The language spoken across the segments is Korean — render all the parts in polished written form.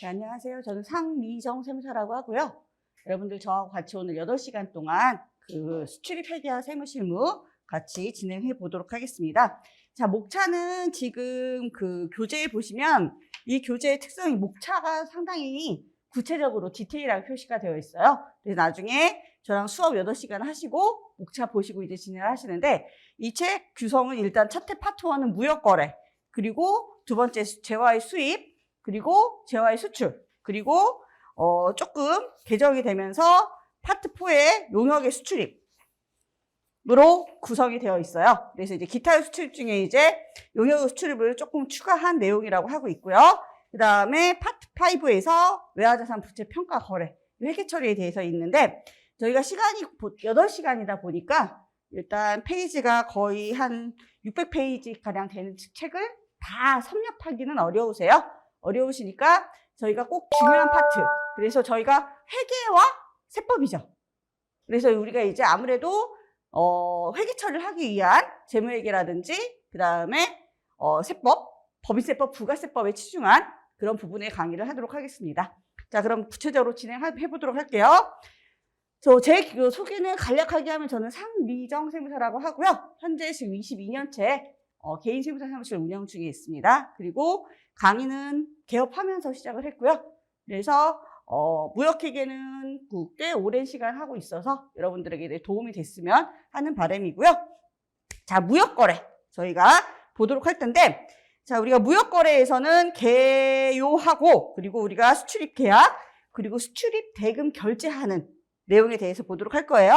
네, 안녕하세요. 저는 상미정 세무사라고 하고요. 여러분들 저하고 같이 오늘 8시간 동안 그 수출입 회계와 세무실무 같이 진행해 보도록 하겠습니다. 자, 목차는 지금 그 교재에 보시면 이 교재의 특성이 목차가 상당히 구체적으로 디테일하게 표시가 되어 있어요. 그래서 나중에 저랑 수업 8시간 하시고 목차 보시고 이제 진행을 하시는데 이 책 규성은 일단 첫 회 파트 1은 무역거래, 그리고 두 번째 재화의 수입, 그리고 재화의 수출, 그리고 조금 개정이 되면서 파트 4의 용역의 수출입으로 구성이 되어 있어요. 그래서 이제 기타의 수출입 중에 이제 용역의 수출입을 조금 추가한 내용이라고 하고 있고요. 그 다음에 파트 5에서 외화자산 부채 평가 거래, 회계 처리에 대해서 있는데 저희가 시간이 8시간이다 보니까 일단 페이지가 거의 한 600페이지가량 되는 책을 다 섭렵하기는 어려우시니까 저희가 꼭 중요한 파트, 그래서 저희가 회계와 세법이죠. 그래서 우리가 이제 아무래도 회계 처리를 하기 위한 재무회계라든지 그 다음에 세법, 법인세법, 부가세법에 치중한 그런 부분의 강의를 하도록 하겠습니다. 자, 그럼 구체적으로 진행해 보도록 할게요. 제 소개는 간략하게 하면 저는 상미정 세무사라고 하고요. 현재 지금 22년째 개인 세무사 사무실 운영 중에 있습니다. 그리고 강의는 개업하면서 시작을 했고요. 그래서 무역회계는 꽤 오랜 시간 하고 있어서 여러분들에게 도움이 됐으면 하는 바람이고요. 자, 무역거래 저희가 보도록 할 텐데, 자, 우리가 무역거래에서는 개요하고 그리고 우리가 수출입 계약 그리고 수출입 대금 결제하는 내용에 대해서 보도록 할 거예요.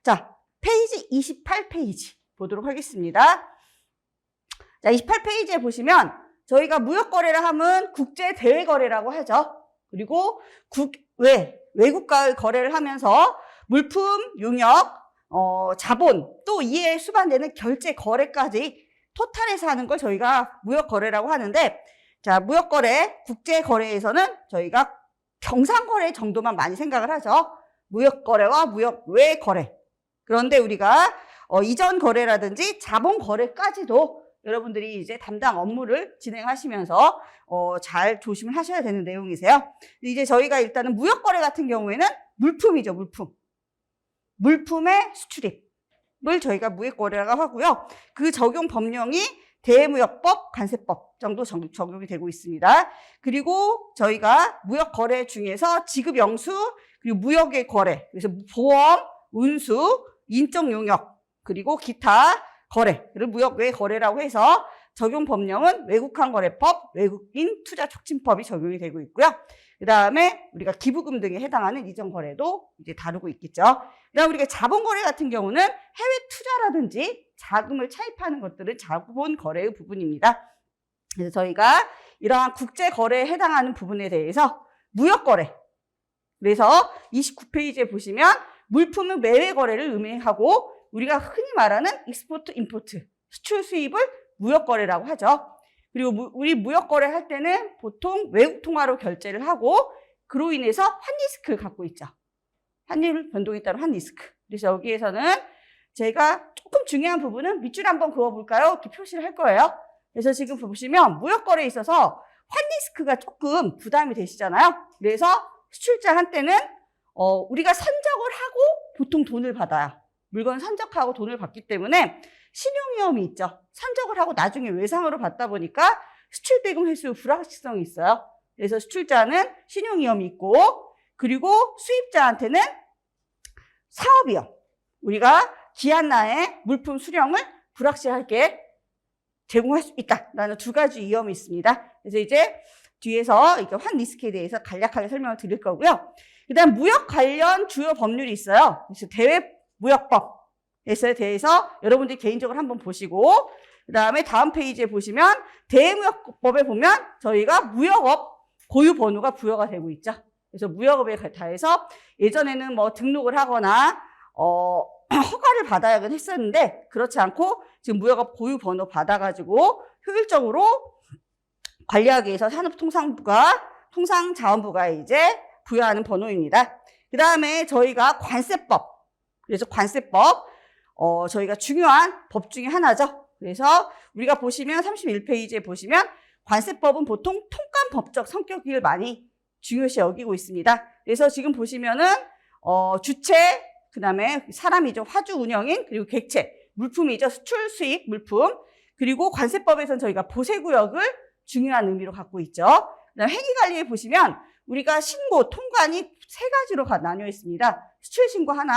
자, 페이지 28페이지 보도록 하겠습니다. 자, 28페이지에 보시면 저희가 무역거래를 하면 국제대외거래라고 하죠. 그리고 외국과의 거래를 하면서 물품, 용역, 자본, 또 이에 수반되는 결제 거래까지 토탈해서 하는 걸 저희가 무역거래라고 하는데, 자, 무역거래, 국제거래에서는 저희가 경상거래 정도만 많이 생각을 하죠. 무역거래와 무역외 거래. 그런데 우리가 이전 거래라든지 자본 거래까지도 여러분들이 이제 담당 업무를 진행하시면서 잘 조심을 하셔야 되는 내용이세요. 이제 저희가 일단은 무역거래 같은 경우에는 물품이죠, 물품. 물품의 수출입을 저희가 무역거래라고 하고요. 그 적용 법령이 대무역법, 관세법 정도 적용이 되고 있습니다. 그리고 저희가 무역거래 중에서 지급영수, 그리고 무역의 거래, 그래서 보험, 운수, 인적용역, 그리고 기타 거래를 무역외 거래라고 해서 적용 법령은 외국환거래법, 외국인 투자촉진법이 적용이 되고 있고요. 그 다음에 우리가 기부금 등에 해당하는 이전 거래도 이제 다루고 있겠죠. 그 다음에 우리가 자본거래 같은 경우는 해외 투자라든지 자금을 차입하는 것들은 자본거래의 부분입니다. 그래서 저희가 이러한 국제거래에 해당하는 부분에 대해서 무역거래, 그래서 29페이지에 보시면 물품은 매매 거래를 의미하고 우리가 흔히 말하는 익스포트, 임포트, 수출 수입을 무역거래라고 하죠. 그리고 우리 무역거래 할 때는 보통 외국 통화로 결제를 하고 그로 인해서 환리스크를 갖고 있죠. 환율 변동에 따른 환리스크. 그래서 여기에서는 제가 조금 중요한 부분은 밑줄 한번 그어볼까요? 이렇게 표시를 할 거예요. 그래서 지금 보시면 무역거래에 있어서 환리스크가 조금 부담이 되시잖아요. 그래서 수출자한테는 우리가 선적을 하고 보통 돈을 받아요. 물건 선적하고 돈을 받기 때문에 신용위험이 있죠. 선적을 하고 나중에 외상으로 받다 보니까 수출대금 회수 불확실성이 있어요. 그래서 수출자는 신용위험이 있고, 그리고 수입자한테는 사업위험. 우리가 기한 내에 물품 수령을 불확실하게 제공할 수 있다라는 두 가지 위험이 있습니다. 그래서 이제 뒤에서 이렇게 환리스크에 대해서 간략하게 설명을 드릴 거고요. 그 다음 무역 관련 주요 법률이 있어요. 그래서 대외무역법에 대해서 여러분들이 개인적으로 한번 보시고, 그 다음에 다음 페이지에 보시면 대무역법에 보면 저희가 무역업 고유 번호가 부여가 되고 있죠. 그래서 무역업에 대해서 예전에는 뭐 등록을 하거나 허가를 받아야 했었는데 그렇지 않고 지금 무역업 고유 번호 받아가지고 효율적으로 관리하기 위해서 산업통상부가 통상자원부가 이제 부여하는 번호입니다. 그 다음에 저희가 관세법, 그래서 관세법 저희가 중요한 법 중에 하나죠. 그래서 우리가 보시면 31페이지에 보시면 관세법은 보통 통관법적 성격을 많이 중요시 여기고 있습니다. 그래서 지금 보시면은 주체, 그다음에 사람이죠. 화주 운영인, 그리고 객체, 물품이죠. 수출, 수입, 물품. 그리고 관세법에서는 저희가 보세구역을 중요한 의미로 갖고 있죠. 그다음에 행위관리에 보시면 우리가 신고, 통관이 세 가지로 나뉘어 있습니다. 수출 신고 하나,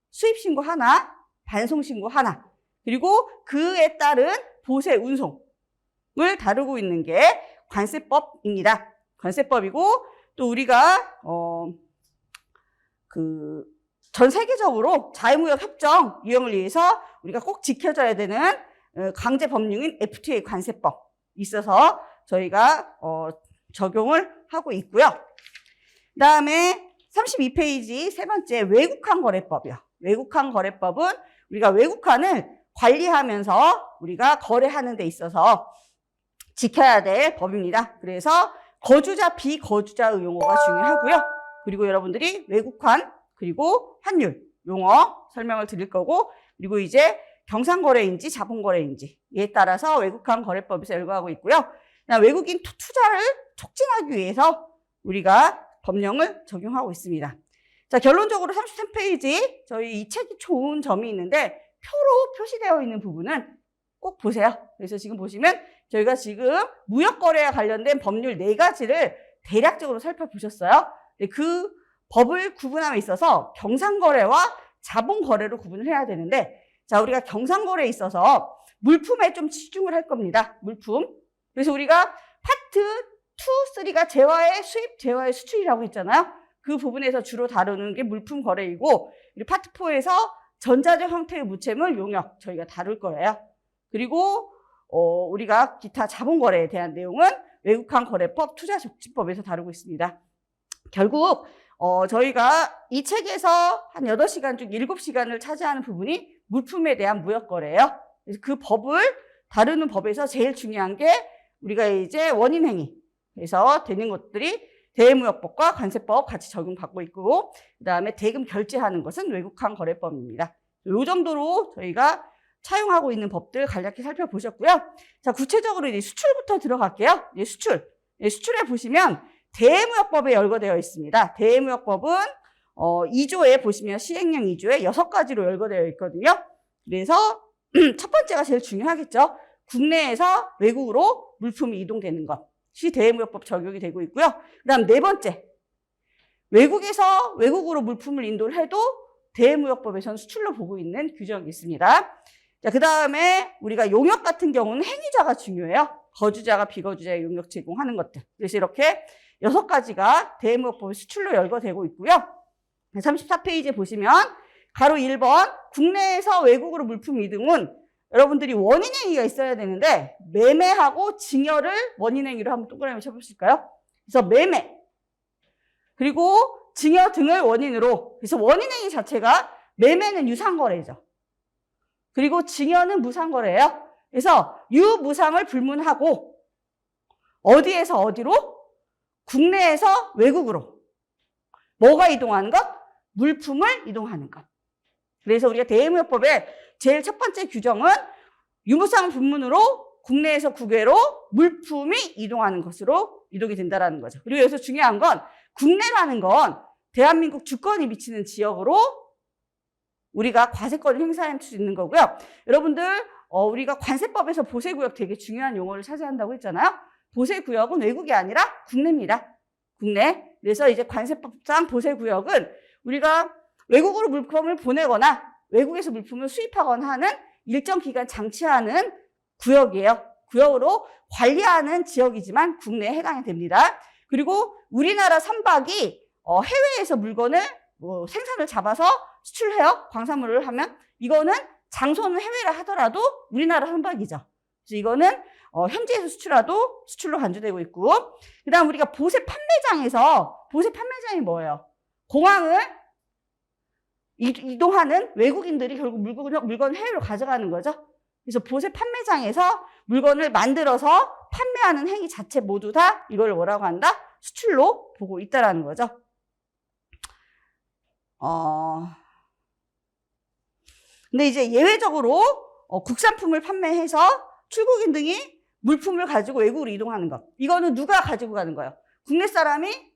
수입 신고 하나, 반송 신고 하나. 그리고 그에 따른 보세, 운송을 다루고 있는 게 관세법입니다. 관세법이고, 또 우리가 전 세계적으로 자유무역 협정 유형을 위해서 우리가 꼭 지켜줘야 되는 강제 법률인 FTA 관세법 있어서 저희가 적용을 하고 있고요. 그다음에 32페이지 세 번째 외국환 거래법이요. 외국환 거래법은 우리가 외국환을 관리하면서 우리가 거래하는 데 있어서 지켜야 될 법입니다. 그래서 거주자, 비거주자의 용어가 중요하고요. 그리고 여러분들이 외국환, 그리고 환율 용어 설명을 드릴 거고, 그리고 이제 경상거래인지 자본거래인지에 따라서 외국환 거래법에서 열거하고 있고요. 외국인 투자를 촉진하기 위해서 우리가 법령을 적용하고 있습니다. 자, 결론적으로 33페이지 저희 이 책이 좋은 점이 있는데 표로 표시되어 있는 부분은 꼭 보세요. 그래서 지금 보시면 저희가 지금 무역거래와 관련된 법률 4가지를 대략적으로 살펴보셨어요. 그 법을 구분함에 있어서 경상거래와 자본거래로 구분을 해야 되는데, 자, 우리가 경상거래에 있어서 물품에 좀 치중을 할 겁니다. 물품. 그래서 우리가 파트 2, 3가 재화의 수입, 재화의 수출이라고 했잖아요. 그 부분에서 주로 다루는 게 물품 거래이고, 파트 4에서 전자적 형태의 무채물 용역 저희가 다룰 거예요. 그리고 우리가 기타 자본거래에 대한 내용은 외국환 거래법, 투자적지법에서 다루고 있습니다. 결국 저희가 이 책에서 한 8시간 중 7시간을 차지하는 부분이 물품에 대한 무역거래예요. 그래서 그 법을 다루는 법에서 제일 중요한 게 우리가 이제 원인행위에서 되는 것들이 대외무역법과 관세법 같이 적용받고 있고, 그 다음에 대금 결제하는 것은 외국환 거래법입니다. 이 정도로 저희가 차용하고 있는 법들 간략히 살펴보셨고요. 자, 구체적으로 이제 수출부터 들어갈게요. 이제 수출에 보시면 대외무역법에 열거되어 있습니다. 대외무역법은 2조에 보시면 시행령 2조에 6가지로 열거되어 있거든요. 그래서 첫 번째가 제일 중요하겠죠. 국내에서 외국으로 물품이 이동되는 것이 대외무역법 적용이 되고 있고요. 그 다음 네 번째, 외국에서 외국으로 물품을 인도를 해도 대외무역법에서는 수출로 보고 있는 규정이 있습니다. 자, 그 다음에 우리가 용역 같은 경우는 행위자가 중요해요. 거주자가 비거주자의 용역 제공하는 것들. 그래서 이렇게 6가지가 대외무역법의 수출로 열거되고 있고요. 34페이지에 보시면 가로 1번 국내에서 외국으로 물품 이동은 여러분들이 원인행위가 있어야 되는데 매매하고 증여를 원인행위로 한번 동그라미 쳐보실까요? 그래서 매매 그리고 증여 등을 원인으로, 그래서 원인행위 자체가 매매는 유상거래죠. 그리고 증여는 무상거래예요. 그래서 유무상을 불문하고 어디에서 어디로? 국내에서 외국으로. 뭐가 이동하는 것? 물품을 이동하는 것. 그래서 우리가 대외무역법의 제일 첫 번째 규정은 유무상 불문으로 국내에서 국외로 물품이 이동하는 것으로 이동이 된다는 거죠. 그리고 여기서 중요한 건 국내라는 건 대한민국 주권이 미치는 지역으로 우리가 과세권을 행사할 수 있는 거고요. 여러분들 우리가 관세법에서 보세구역 되게 중요한 용어를 차지한다고 했잖아요. 보세구역은 외국이 아니라 국내입니다. 국내. 그래서 이제 관세법상 보세구역은 우리가 외국으로 물품을 보내거나 외국에서 물품을 수입하거나 하는 일정 기간 장치하는 구역이에요. 구역으로 관리하는 지역이지만 국내에 해당이 됩니다. 그리고 우리나라 선박이 해외에서 물건을 생선을 잡아서 수출해요. 광산물을 하면 이거는 장소는 해외라 하더라도 우리나라 선박이죠. 그래서 이거는 현지에서 수출하도 수출로 간주되고 있고, 그다음 우리가 보세 판매장에서, 보세 판매장이 뭐예요? 공항을 이동하는 외국인들이 결국 물건을 해외로 가져가는 거죠. 그래서 보세 판매장에서 물건을 만들어서 판매하는 행위 자체 모두 다 이걸 뭐라고 한다? 수출로 보고 있다라는 거죠. 근데 이제 예외적으로 국산품을 판매해서 출국인 등이 물품을 가지고 외국으로 이동하는 것. 이거는 누가 가지고 가는 거예요? 국내 사람이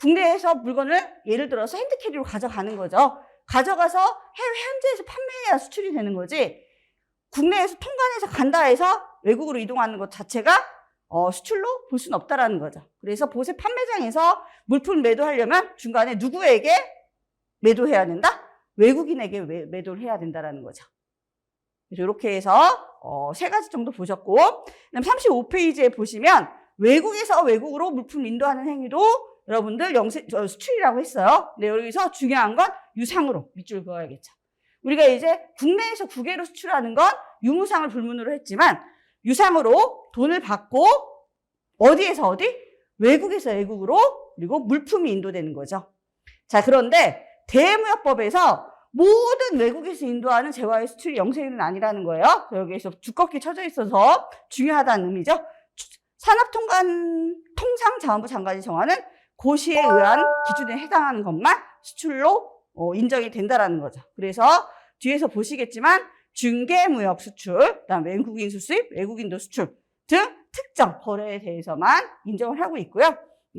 국내에서 물건을 예를 들어서 핸드캐리로 가져가는 거죠. 가져가서 해외 현지에서 판매해야 수출이 되는 거지. 국내에서 통관해서 간다 해서 외국으로 이동하는 것 자체가 수출로 볼 수는 없다라는 거죠. 그래서 보세 판매장에서 물품 매도하려면 중간에 누구에게 매도해야 된다? 외국인에게 매도를 해야 된다라는 거죠. 그래서 이렇게 해서 세 가지 정도 보셨고, 그다음 35페이지에 보시면 외국에서 외국으로 물품 인도하는 행위도 여러분들 수출이라고 했어요. 근데 여기서 중요한 건 유상으로 밑줄 그어야겠죠. 우리가 이제 국내에서 국외로 수출하는 건 유무상을 불문으로 했지만 유상으로 돈을 받고 어디에서 어디? 외국에서 외국으로 그리고 물품이 인도되는 거죠. 자, 그런데 대무역법에서 모든 외국에서 인도하는 재화의 수출이 영세율은 아니라는 거예요. 여기에서 두껍게 쳐져 있어서 중요하다는 의미죠. 산업통상자원부 장관이 정하는 고시에 의한 기준에 해당하는 것만 수출로 인정이 된다라는 거죠. 그래서 뒤에서 보시겠지만 중개무역 수출, 그다음 외국인 수수입, 외국인도 수출 등 특정 거래에 대해서만 인정을 하고 있고요.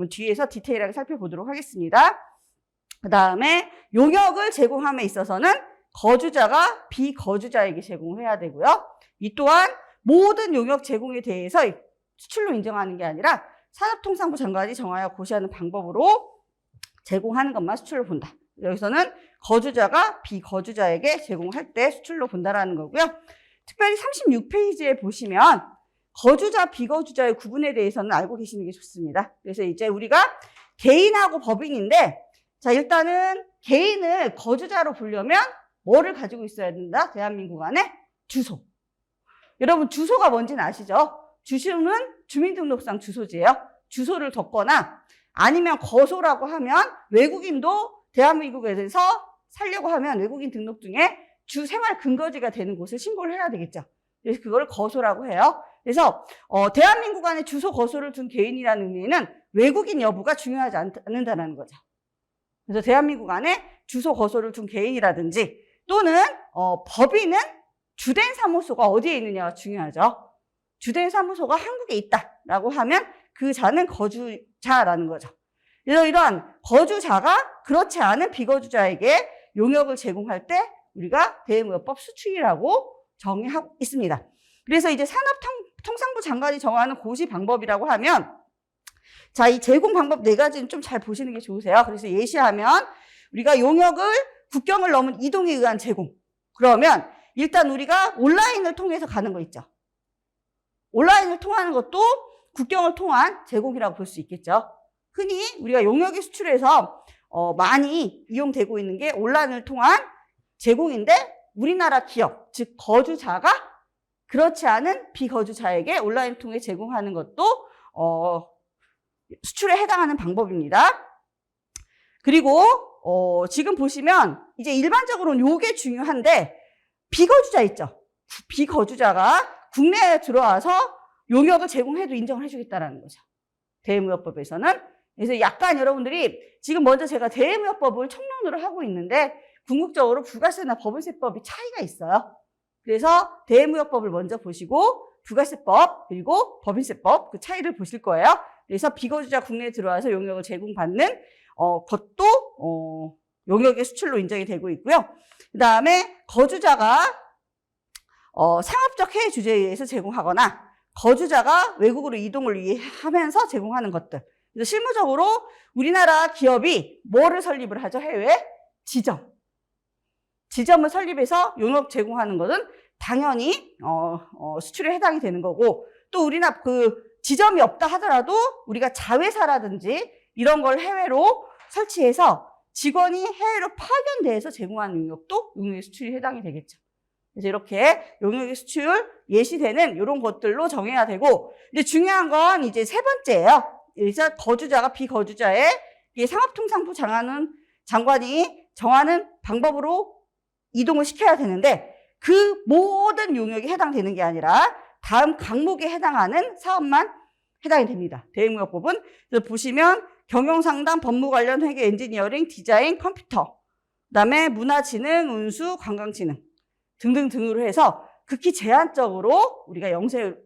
뒤에서 디테일하게 살펴보도록 하겠습니다. 그 다음에 용역을 제공함에 있어서는 거주자가 비거주자에게 제공해야 되고요. 이 또한 모든 용역 제공에 대해서 수출로 인정하는 게 아니라 산업통상부 장관이 정하여 고시하는 방법으로 제공하는 것만 수출로 본다. 여기서는 거주자가 비거주자에게 제공할 때 수출로 본다라는 거고요. 특별히 36페이지에 보시면 거주자, 비거주자의 구분에 대해서는 알고 계시는 게 좋습니다. 그래서 이제 우리가 개인하고 법인인데, 자, 일단은 개인을 거주자로 보려면 뭐를 가지고 있어야 된다? 대한민국 안에 주소. 여러분, 주소가 뭔지는 아시죠? 주소는 주민등록상 주소지예요. 주소를 뒀거나 아니면 거소라고 하면 외국인도 대한민국에서 살려고 하면 외국인 등록증에 주 생활 근거지가 되는 곳을 신고를 해야 되겠죠. 그래서 그걸 거소라고 해요. 그래서 대한민국 안에 주소 거소를 둔 개인이라는 의미는 외국인 여부가 중요하지 않는다는 거죠. 그래서 대한민국 안에 주소 거소를 둔 개인이라든지 또는 법인은 주된 사무소가 어디에 있느냐가 중요하죠. 주된 사무소가 한국에 있다라고 하면 그 자는 거주자라는 거죠. 그래서 이러한 거주자가 그렇지 않은 비거주자에게 용역을 제공할 때 우리가 대무역법 수출이라고 정의하고 있습니다. 그래서 이제 산업통상부 장관이 정하는 고시 방법이라고 하면, 자, 이 제공 방법 4가지는 좀 잘 보시는 게 좋으세요. 그래서 예시하면 우리가 용역을 국경을 넘은 이동에 의한 제공. 그러면 일단 우리가 온라인을 통해서 가는 거 있죠. 온라인을 통하는 것도 국경을 통한 제공이라고 볼 수 있겠죠. 흔히 우리가 용역의 수출에서 많이 이용되고 있는 게 온라인을 통한 제공인데, 우리나라 기업, 즉 거주자가 그렇지 않은 비거주자에게 온라인을 통해 제공하는 것도 수출에 해당하는 방법입니다. 그리고 지금 보시면 이제 일반적으로는 요게 중요한데, 비거주자 있죠. 비거주자가 국내에 들어와서 용역을 제공해도 인정을 해주겠다라는 거죠. 대무역법에서는. 그래서 약간 여러분들이 지금 먼저 제가 대무역법을 총론으로 하고 있는데 궁극적으로 부가세나 법인세법이 차이가 있어요. 그래서 대무역법을 먼저 보시고 부가세법 그리고 법인세법 그 차이를 보실 거예요. 그래서 비거주자 국내에 들어와서 용역을 제공받는 것도 용역의 수출로 인정이 되고 있고요. 그 다음에 거주자가 상업적 해외 주제에 의해서 제공하거나 거주자가 외국으로 이동을 위해 하면서 제공하는 것들. 그래서 실무적으로 우리나라 기업이 뭐를 설립을 하죠? 해외에? 지점을 설립해서 용역 제공하는 것은 당연히 수출에 해당이 되는 거고, 또 우리나라 그 지점이 없다 하더라도 우리가 자회사라든지 이런 걸 해외로 설치해서 직원이 해외로 파견돼서 제공하는 용역도 용역의 수출이 해당이 되겠죠. 그래서 이렇게 용역의 수출 예시되는 이런 것들로 정해야 되고, 근데 중요한 건 이제 세 번째예요. 그래서 거주자가 비거주자의 산업통상부 장관이 정하는 방법으로 이동을 시켜야 되는데, 그 모든 용역이 해당되는 게 아니라 다음 항목에 해당하는 사업만 해당이 됩니다. 대무역법은. 그래서 보시면 경영상담, 법무 관련 회계, 엔지니어링, 디자인, 컴퓨터, 그다음에 문화진흥, 운수, 관광진흥 등등등으로 해서 극히 제한적으로 우리가 영세율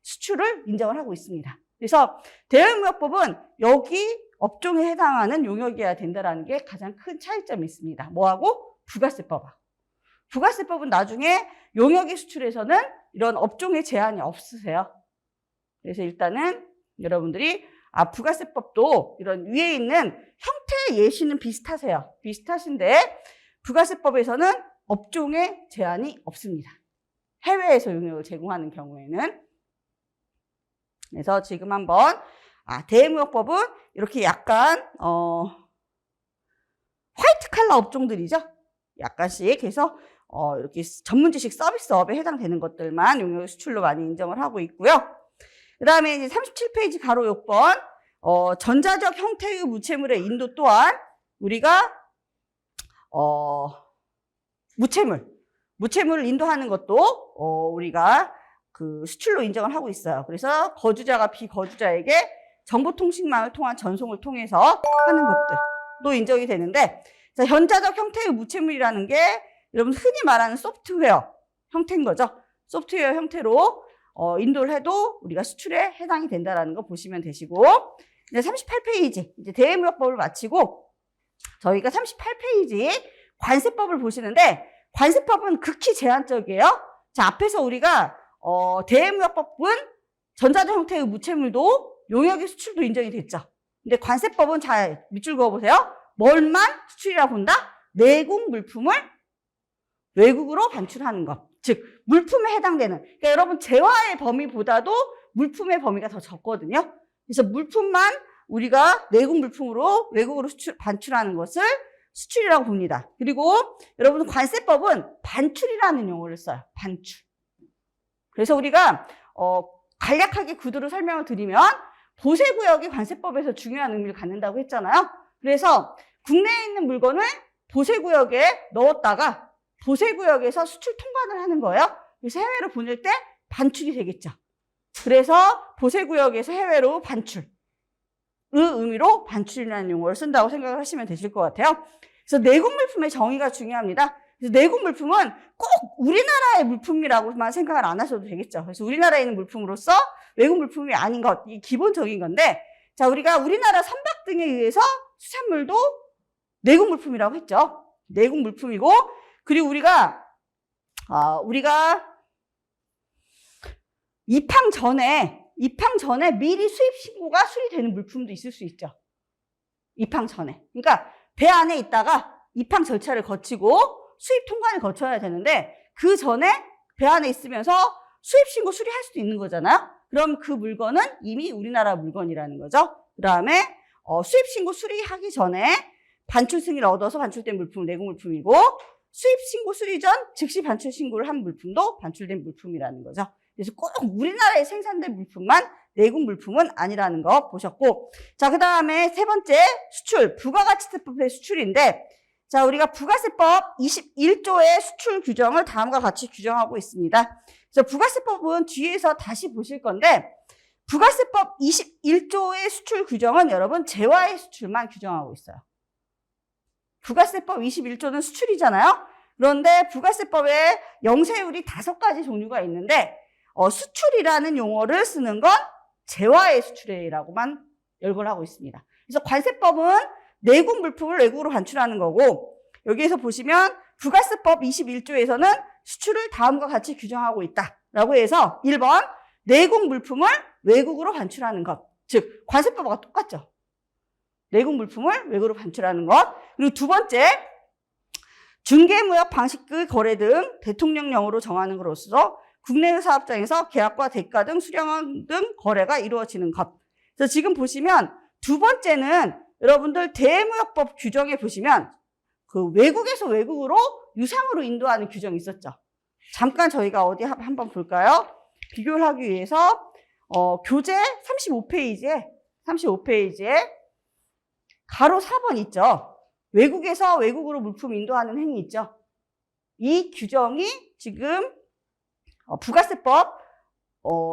수출을 인정을 하고 있습니다. 그래서 대무역법은 여기 업종에 해당하는 용역이어야 된다는 게 가장 큰 차이점이 있습니다. 뭐하고? 부가세법하고. 부가세법은 나중에 용역의 수출에서는 이런 업종의 제한이 없으세요. 그래서 일단은 여러분들이 부가세법도 이런 위에 있는 형태의 예시는 비슷하세요. 비슷하신데 부가세법에서는 업종의 제한이 없습니다. 해외에서 용역을 제공하는 경우에는. 그래서 지금 한번 대외무역법은 이렇게 약간 화이트 칼라 업종들이죠. 약간씩. 그래서 이렇게 전문지식 서비스업에 해당되는 것들만 용역 수출로 많이 인정을 하고 있고요. 그 다음에 이제 37페이지 가로 6번 전자적 형태의 무채물의 인도 또한 우리가 무채물을 인도하는 것도 우리가 그 수출로 인정을 하고 있어요. 그래서 거주자가 비거주자에게 정보통신망을 통한 전송을 통해서 하는 것들도 인정이 되는데, 자, 현자적 형태의 무채물이라는 게 여러분 흔히 말하는 소프트웨어 형태인 거죠. 소프트웨어 형태로 인도를 해도 우리가 수출에 해당이 된다라는 거 보시면 되시고, 이제 38페이지 이제 대외무역법을 마치고 저희가 38페이지 관세법을 보시는데, 관세법은 극히 제한적이에요. 자, 앞에서 우리가 대외무역법은 전자적 형태의 무채물도 용역의 수출도 인정이 됐죠. 근데 관세법은 잘 밑줄 그어보세요. 뭘만 수출이라고 본다? 내국 물품을 외국으로 반출하는 것. 즉 물품에 해당되는, 그러니까 여러분 재화의 범위보다도 물품의 범위가 더 적거든요. 그래서 물품만 우리가 내국 물품으로 외국으로 반출하는 것을 수출이라고 봅니다. 그리고 여러분 관세법은 반출이라는 용어를 써요. 반출. 그래서 우리가 간략하게 구도로 설명을 드리면 보세구역이 관세법에서 중요한 의미를 갖는다고 했잖아요. 그래서 국내에 있는 물건을 보세구역에 넣었다가 보세구역에서 수출 통관을 하는 거예요. 그래서 해외로 보낼 때 반출이 되겠죠. 그래서 보세구역에서 해외로 반출의 의미로 반출이라는 용어를 쓴다고 생각을 하시면 되실 것 같아요. 그래서 내국 물품의 정의가 중요합니다. 그래서 내국 물품은 꼭 우리나라의 물품이라고만 생각을 안 하셔도 되겠죠. 그래서 우리나라에 있는 물품으로서 외국 물품이 아닌 것, 이게 기본적인 건데, 자, 우리가 우리나라 선박 등에 의해서 수산물도 내국 물품이라고 했죠. 내국 물품이고, 그리고 우리가 입항 전에 미리 수입 신고가 수리되는 물품도 있을 수 있죠. 입항 전에. 그러니까 배 안에 있다가 입항 절차를 거치고 수입 통관을 거쳐야 되는데, 그 전에 배 안에 있으면서 수입 신고 수리할 수도 있는 거잖아요. 그럼 그 물건은 이미 우리나라 물건이라는 거죠. 그 다음에 수입 신고 수리하기 전에 반출 승인을 얻어서 반출된 물품은 내국 물품이고, 수입 신고 수리 전 즉시 반출 신고를 한 물품도 반출된 물품이라는 거죠. 그래서 꼭 우리나라에 생산된 물품만 내국 물품은 아니라는 거 보셨고, 자, 그 다음에 세 번째 수출, 부가가치세법의 수출인데, 자, 우리가 부가세법 21조의 수출 규정을 다음과 같이 규정하고 있습니다. 그래서 부가세법은 뒤에서 다시 보실 건데, 부가세법 21조의 수출 규정은 여러분 재화의 수출만 규정하고 있어요. 부가세법 21조는 수출이잖아요. 그런데 부가세법에 영세율이 5가지 종류가 있는데, 수출이라는 용어를 쓰는 건 재화의 수출이라고만 열거를 하고 있습니다. 그래서 관세법은 내국 물품을 외국으로 반출하는 거고, 여기에서 보시면 부가세법 21조에서는 수출을 다음과 같이 규정하고 있다라고 해서 1번 내국 물품을 외국으로 반출하는 것, 즉 관세법과 똑같죠. 내국 물품을 외국으로 반출하는 것. 그리고 두 번째, 중개무역 방식의 거래 등 대통령령으로 정하는 것으로서 국내 사업장에서 계약과 대가 등 수령 등 거래가 이루어지는 것. 그래서 지금 보시면 두 번째는 여러분들 대외무역법 규정에 보시면 그 외국에서 외국으로 유상으로 인도하는 규정이 있었죠. 잠깐 저희가 어디 한번 볼까요? 비교를 하기 위해서 교재 35페이지에 가로 4번 있죠. 외국에서 외국으로 물품 인도하는 행위 있죠. 이 규정이 지금 부가세법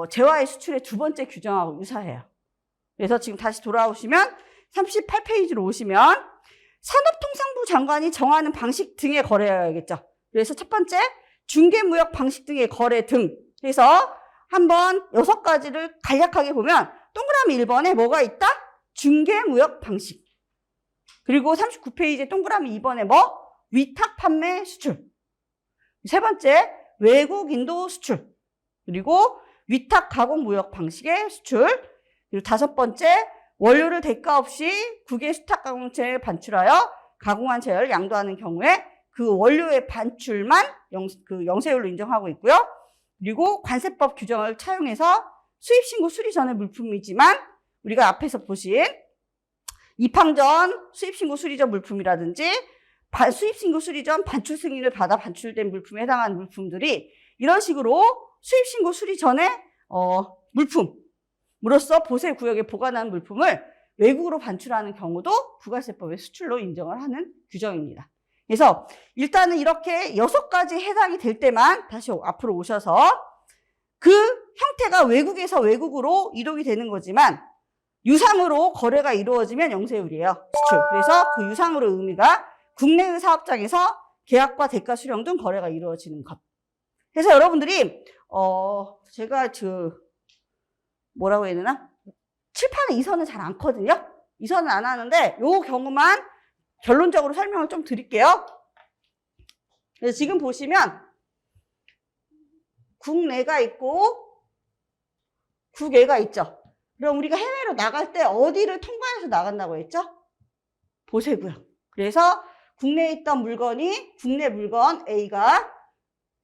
재화의 수출의 두 번째 규정하고 유사해요. 그래서 지금 다시 돌아오시면 38페이지로 오시면 산업통상부 장관이 정하는 방식 등의 거래여야겠죠. 그래서 첫 번째 중개무역 방식 등의 거래 등 해서 한번 6가지를 간략하게 보면 동그라미 1번에 뭐가 있다? 중개무역 방식. 그리고 39페이지 동그라미 2번에 뭐? 위탁 판매 수출. 세 번째, 외국 인도 수출. 그리고 위탁 가공 무역 방식의 수출. 그리고 다섯 번째, 원료를 대가 없이 국외 수탁 가공체에 반출하여 가공한 제어를 양도하는 경우에 그 원료의 반출만 영세율로 인정하고 있고요. 그리고 관세법 규정을 차용해서 수입신고 수리 전의 물품이지만 우리가 앞에서 보신 입항 전 수입신고 수리 전 물품이라든지 수입신고 수리 전 반출 승인을 받아 반출된 물품에 해당하는 물품들이 이런 식으로 수입신고 수리 전에 물품으로서 보세구역에 보관한 물품을 외국으로 반출하는 경우도 부가세법의 수출로 인정을 하는 규정입니다. 그래서 일단은 이렇게 6가지 해당이 될 때만 다시 앞으로 오셔서 그 형태가 외국에서 외국으로 이동이 되는 거지만 유상으로 거래가 이루어지면 영세율이에요. 수출. 그래서 그 유상으로 의미가 국내의 사업장에서 계약과 대가 수령 등 거래가 이루어지는 것. 그래서 여러분들이 제가 뭐라고 해야 되나? 칠판에 이선은 잘 않거든요. 이선은 안 하는데 요 경우만 결론적으로 설명을 좀 드릴게요. 그래서 지금 보시면 국내가 있고 국외가 있죠. 그럼 우리가 해외로 나갈 때 어디를 통과해서 나간다고 했죠? 보세구역. 그래서 국내에 있던 물건이 국내 물건 A가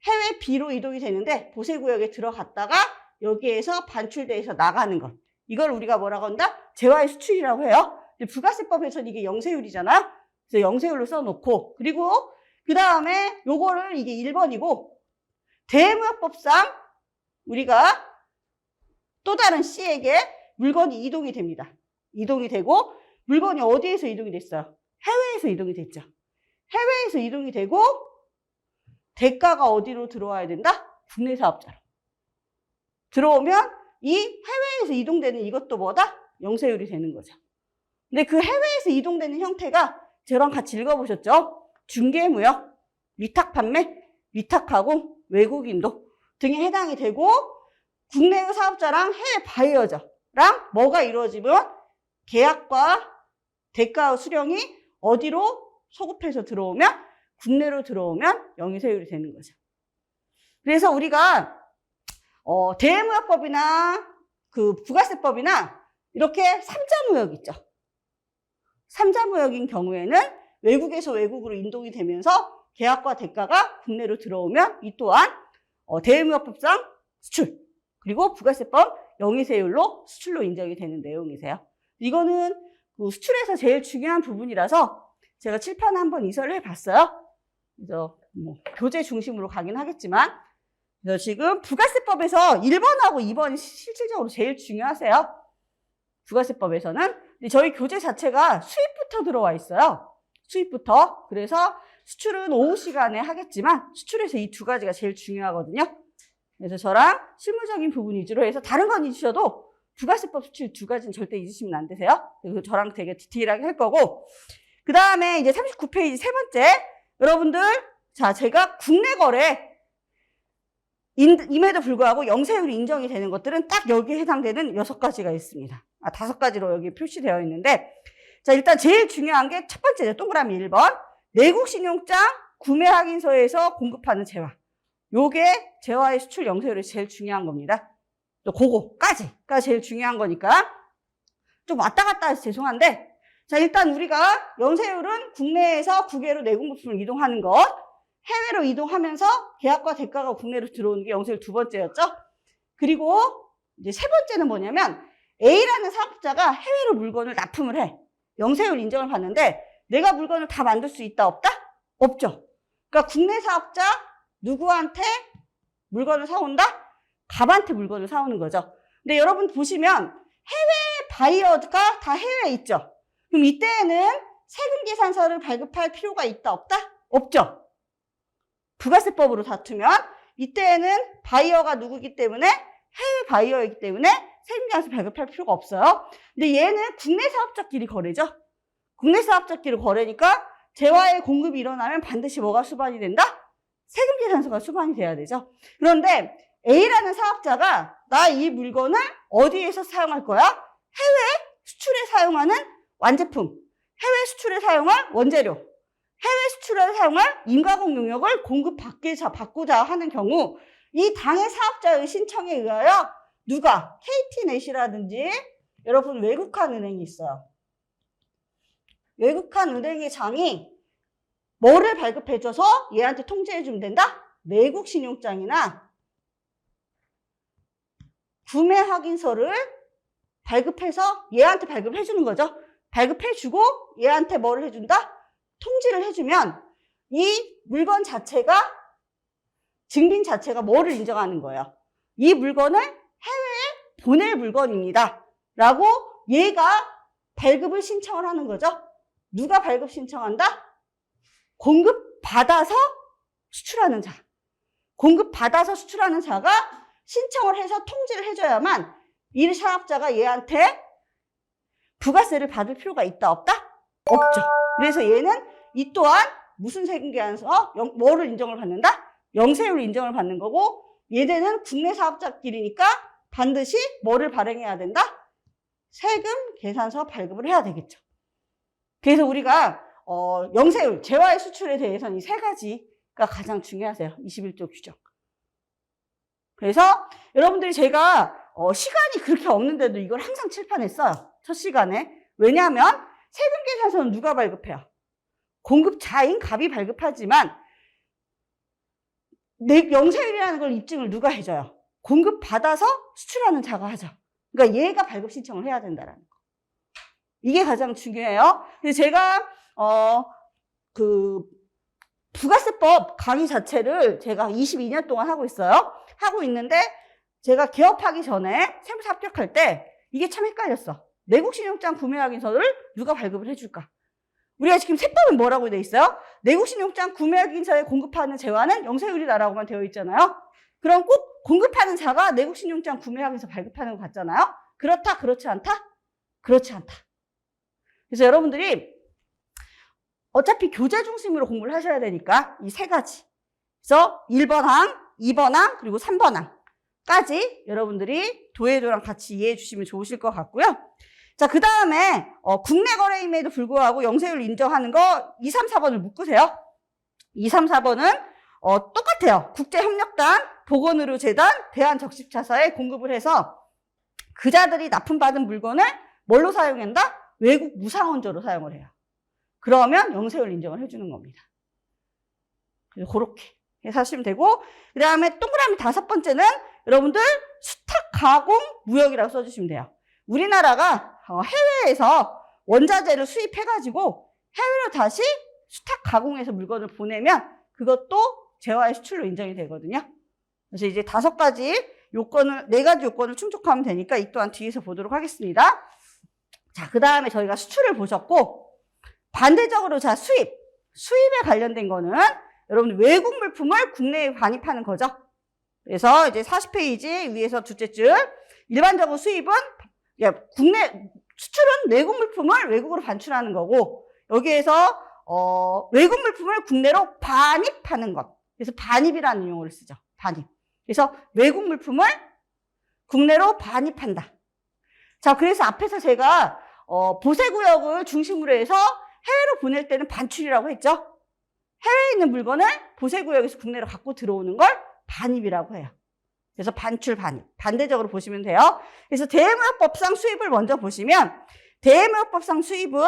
해외 B로 이동이 되는데 보세구역에 들어갔다가 여기에서 반출돼서 나가는 것. 이걸 우리가 뭐라고 한다? 재화의 수출이라고 해요. 근데 부가세법에서는 이게 영세율이잖아요. 그래서 영세율로 써놓고 그리고 그 다음에 요거를 이게 1번이고 대무역법상 우리가 또 다른 C에게 물건이 이동이 됩니다. 이동이 되고 물건이 어디에서 이동이 됐어요? 해외에서 이동이 됐죠. 해외에서 이동이 되고 대가가 어디로 들어와야 된다? 국내 사업자로. 들어오면 이 해외에서 이동되는 이것도 뭐다? 영세율이 되는 거죠. 근데 그 해외에서 이동되는 형태가 저랑 같이 읽어보셨죠? 중개무역, 위탁판매, 위탁가공, 외국인도 등에 해당이 되고 국내의 사업자랑 해외 바이어저랑 뭐가 이루어지면 계약과 대가 수령이 어디로 소급해서 들어오면 국내로 들어오면 영세율이 되는 거죠. 그래서 우리가 대무역법이나 부가세법이나 이렇게 삼자무역 있죠. 삼자무역인 경우에는 외국에서 외국으로 인동이 되면서 계약과 대가가 국내로 들어오면 이 또한 대무역법상 수출 그리고 부가세법 영위세율로 수출로 인정이 되는 내용이세요. 이거는 수출에서 제일 중요한 부분이라서 제가 칠판에 한번 이설을 해봤어요. 그래서 교재 중심으로 가긴 하겠지만 그래서 지금 부가세법에서 1번하고 2번이 실질적으로 제일 중요하세요. 부가세법에서는. 근데 저희 교재 자체가 수입부터 들어와 있어요. 수입부터. 그래서 수출은 오후 시간에 하겠지만 수출에서 이 두 가지가 제일 중요하거든요. 그래서 저랑 실무적인 부분 위주로 해서 다른 건 잊으셔도 부가세법 수출 두 가지는 절대 잊으시면 안 되세요. 그래서 저랑 되게 디테일하게 할 거고 그 다음에 이제 39페이지 세 번째 여러분들 자 제가 국내 거래 임에도 불구하고 영세율이 인정이 되는 것들은 딱 여기에 해당되는 6가지가 있습니다. 5가지로 여기 표시되어 있는데 자 일단 제일 중요한 게 첫 번째죠. 동그라미 1번 내국 신용장 구매 확인서에서 공급하는 재화. 요게 재화의 수출 영세율이 제일 중요한 겁니다. 또 그거까지가 제일 중요한 거니까 좀 왔다 갔다 해서 죄송한데 자 일단 우리가 영세율은 국내에서 국외로 내국 물품을 이동하는 것 해외로 이동하면서 계약과 대가가 국내로 들어오는 게 영세율 두 번째였죠. 그리고 이제 세 번째는 뭐냐면 A라는 사업자가 해외로 물건을 납품을 해. 영세율 인정을 받는데 내가 물건을 다 만들 수 있다 없다? 없죠. 그러니까 국내 사업자 누구한테 물건을 사온다? 갑한테 물건을 사오는 거죠. 근데 여러분 보시면 해외 바이어가 다 해외에 있죠. 그럼 이때에는 세금 계산서를 발급할 필요가 있다 없다? 없죠. 부가세법으로 다투면 이때에는 바이어가 누구기 때문에 해외 바이어이기 때문에 세금 계산서 발급할 필요가 없어요. 근데 얘는 국내 사업자끼리 거래죠. 국내 사업자끼리 거래니까 재화의 공급이 일어나면 반드시 뭐가 수반이 된다? 세금 계산서가 수반이 돼야 되죠. 그런데 A라는 사업자가 나 이 물건을 어디에서 사용할 거야? 해외 수출에 사용하는 완제품, 해외 수출에 사용할 원재료, 해외 수출에 사용할 인가공 용역을 받고자 하는 경우 이 당해 사업자의 신청에 의하여 누가 KT넷이라든지 여러분 외국한 은행이 있어요. 외국한 은행의 장이 뭐를 발급해줘서 얘한테 통지해주면 된다? 내국 신용장이나 구매 확인서를 발급해서 얘한테 발급해주는 거죠. 발급해주고 얘한테 뭐를 해준다? 통지를 해주면 이 물건 자체가 증빙 자체가 뭐를 인정하는 거예요? 이 물건을 해외에 보낼 물건입니다. 라고 얘가 발급을 신청을 하는 거죠. 누가 발급 신청한다? 공급받아서 수출하는 자. 공급받아서 수출하는 자가 신청을 해서 통지를 해줘야만 이 사업자가 얘한테 부가세를 받을 필요가 있다 없다? 없죠. 그래서 얘는 이 또한 무슨 세금계산서? 뭐를 인정을 받는다? 영세율 인정을 받는 거고 얘네는 국내 사업자끼리니까 반드시 뭐를 발행해야 된다? 세금 계산서 발급을 해야 되겠죠. 그래서 우리가 영세율, 재화의 수출에 대해서는 이 세 가지가 가장 중요하세요. 21조 규정. 그래서 여러분들이 제가 시간이 그렇게 없는데도 이걸 항상 칠판에 써요. 첫 시간에. 왜냐하면 세금 계산서는 누가 발급해요? 공급자인 갑이 발급하지만 영세율이라는 걸 입증을 누가 해줘요? 공급받아서 수출하는 자가 하죠. 그러니까 얘가 발급 신청을 해야 된다는 거. 이게 가장 중요해요. 그래서 제가 부가세법 강의 자체를 제가 22년 동안 하고 있어요. 하고 있는데 제가 개업하기 전에 세무사 합격할 때 이게 참 헷갈렸어. 내국신용장 구매확인서를 누가 발급을 해줄까? 우리가 지금 세법은 뭐라고 되어 있어요? 내국신용장 구매확인서에 공급하는 재화는 영세율이다라고만 되어 있잖아요. 그럼 꼭 공급하는 자가 내국신용장 구매확인서 발급하는 거 같잖아요. 그렇다? 그렇지 않다? 그렇지 않다. 그래서 여러분들이 어차피 교재 중심으로 공부를 하셔야 되니까 이 세 가지. 그래서 1번 항, 2번 항, 그리고 3번 항까지 여러분들이 도해도랑 같이 이해해 주시면 좋으실 것 같고요. 자, 그 다음에 국내 거래임에도 불구하고 영세율 인정하는 거 2, 3, 4번을 묶으세요. 2, 3, 4번은 똑같아요. 국제협력단, 보건의료재단, 대한적십차사에 공급을 해서 그자들이 납품받은 물건을 뭘로 사용한다? 외국 무상원조로 사용을 해요. 그러면 영세율 인정을 해주는 겁니다. 그래서 그렇게 해서 하시면 되고, 그 다음에 동그라미 5번째는 여러분들 수탁 가공 무역이라고 써주시면 돼요. 우리나라가 해외에서 원자재를 수입해가지고 해외로 다시 수탁 가공해서 물건을 보내면 그것도 재화의 수출로 인정이 되거든요. 그래서 이제 5가지 요건을, 4가지 요건을 충족하면 되니까 이 또한 뒤에서 보도록 하겠습니다. 자, 그 다음에 저희가 수출을 보셨고, 반대적으로 자, 수입에 관련된 거는 여러분 외국 물품을 국내에 반입하는 거죠. 그래서 이제 40페이지 위에서 둘째 줄, 일반적으로 수입은 수출은 내국 물품을 외국으로 반출하는 거고, 여기에서 외국 물품을 국내로 반입하는 것. 그래서 반입이라는 용어를 쓰죠. 반입. 그래서 외국 물품을 국내로 반입한다. 자, 그래서 앞에서 제가 보세구역을 중심으로 해서 해외로 보낼 때는 반출이라고 했죠. 해외에 있는 물건을 보세구역에서 국내로 갖고 들어오는 걸 반입이라고 해요. 그래서 반출, 반입. 반대적으로 보시면 돼요. 그래서 대외무역법상 수입을 먼저 보시면, 대외무역법상 수입은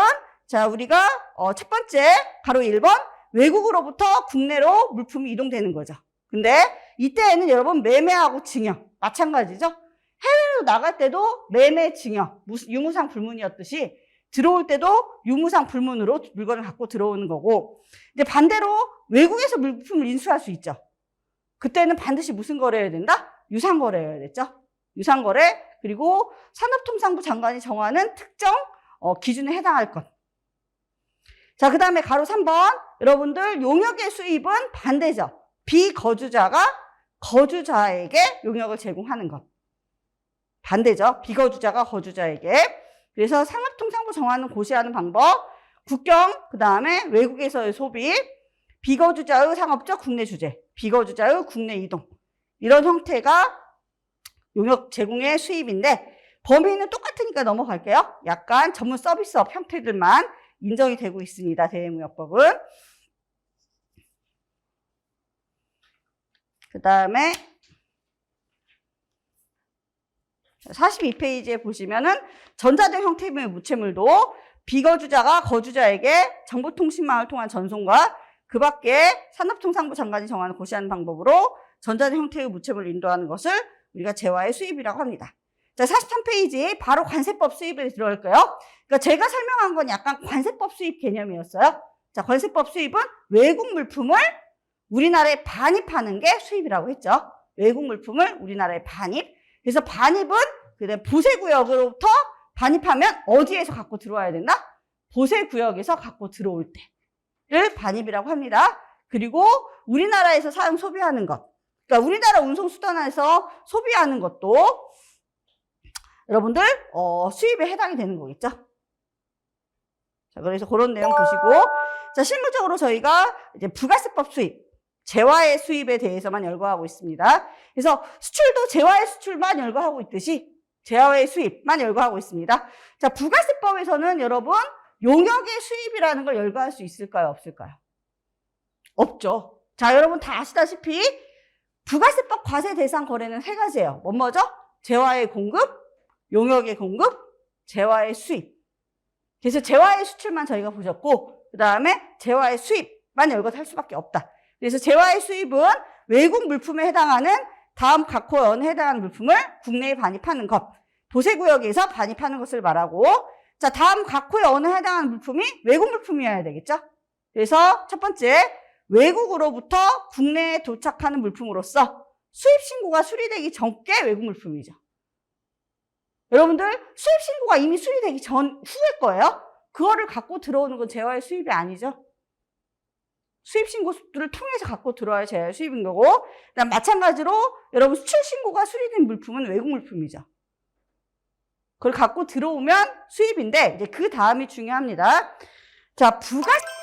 자, 우리가 첫 번째 가로 1번 외국으로부터 국내로 물품이 이동되는 거죠. 근데 이때에는 여러분 매매하고 증여 마찬가지죠. 해외로 나갈 때도 매매 증여 유무상 불문이었듯이 들어올 때도 유무상 불문으로 물건을 갖고 들어오는 거고, 이제 반대로 외국에서 물품을 인수할 수 있죠. 그때는 반드시 무슨 거래해야 된다? 유상거래해야 됐죠. 유상거래, 그리고 산업통상부 장관이 정하는 특정 기준에 해당할 것. 자, 그 다음에 가로 3번. 여러분들 용역의 수입은 반대죠. 비거주자가 거주자에게 용역을 제공하는 것. 반대죠. 비거주자가 거주자에게. 그래서 산업통상부 정하는 고시하는 방법, 국경, 그 다음에 외국에서의 소비, 비거주자의 상업적 국내 주재, 비거주자의 국내 이동. 이런 형태가 용역 제공의 수입인데, 범위는 똑같으니까 넘어갈게요. 약간 전문 서비스업 형태들만 인정이 되고 있습니다. 대외무역법은. 그 다음에 42페이지에 보시면은 전자등 형태의 무채물도 비거주자가 거주자에게 정보통신망을 통한 전송과 그 밖에 산업통상부 장관이 정하는 고시하는 방법으로 전자등 형태의 무채물을 인도하는 것을 우리가 재화의 수입이라고 합니다. 자, 43페이지 바로 관세법 수입에 들어갈까요? 그러니까 제가 설명한 건 약간 관세법 수입 개념이었어요. 자, 관세법 수입은 외국 물품을 우리나라에 반입하는 게 수입이라고 했죠. 외국 물품을 우리나라에 반입. 그래서 반입은 보세구역으로부터 반입하면 어디에서 갖고 들어와야 된다? 보세구역에서 갖고 들어올 때를 반입이라고 합니다. 그리고 우리나라에서 사용 소비하는 것. 그러니까 우리나라 운송수단에서 소비하는 것도 여러분들 수입에 해당이 되는 거겠죠. 자, 그래서 그런 내용 보시고, 자, 실무적으로 저희가 이제 부가세법 수입, 재화의 수입에 대해서만 열거하고 있습니다. 그래서 수출도 재화의 수출만 열거하고 있듯이 재화의 수입만 열거하고 있습니다. 자, 부가세법에서는 여러분 용역의 수입이라는 걸 열거할 수 있을까요? 없을까요? 없죠. 자, 여러분 다 아시다시피 부가세법 과세 대상 거래는 세 가지예요. 뭐죠? 재화의 공급, 용역의 공급, 재화의 수입. 그래서 재화의 수출만 저희가 보셨고, 그 다음에 재화의 수입만 열거할 수밖에 없다. 그래서 재화의 수입은 외국 물품에 해당하는 다음 각 호연에 해당하는 물품을 국내에 반입하는 것, 보세구역에서 반입하는 것을 말하고, 자, 다음 각 호연에 해당하는 물품이 외국 물품이어야 되겠죠? 그래서 첫 번째, 외국으로부터 국내에 도착하는 물품으로서 수입 신고가 수리되기 전께 외국 물품이죠. 여러분들 수입 신고가 이미 수리되기 후의 거예요. 그거를 갖고 들어오는 건 재화의 수입이 아니죠. 수입 신고를 통해서 갖고 들어와야 재화의 수입인 거고, 그다음 마찬가지로 여러분 수출 신고가 수리된 물품은 외국 물품이죠. 그걸 갖고 들어오면 수입인데 이제 그 다음이 중요합니다. 자, 부가세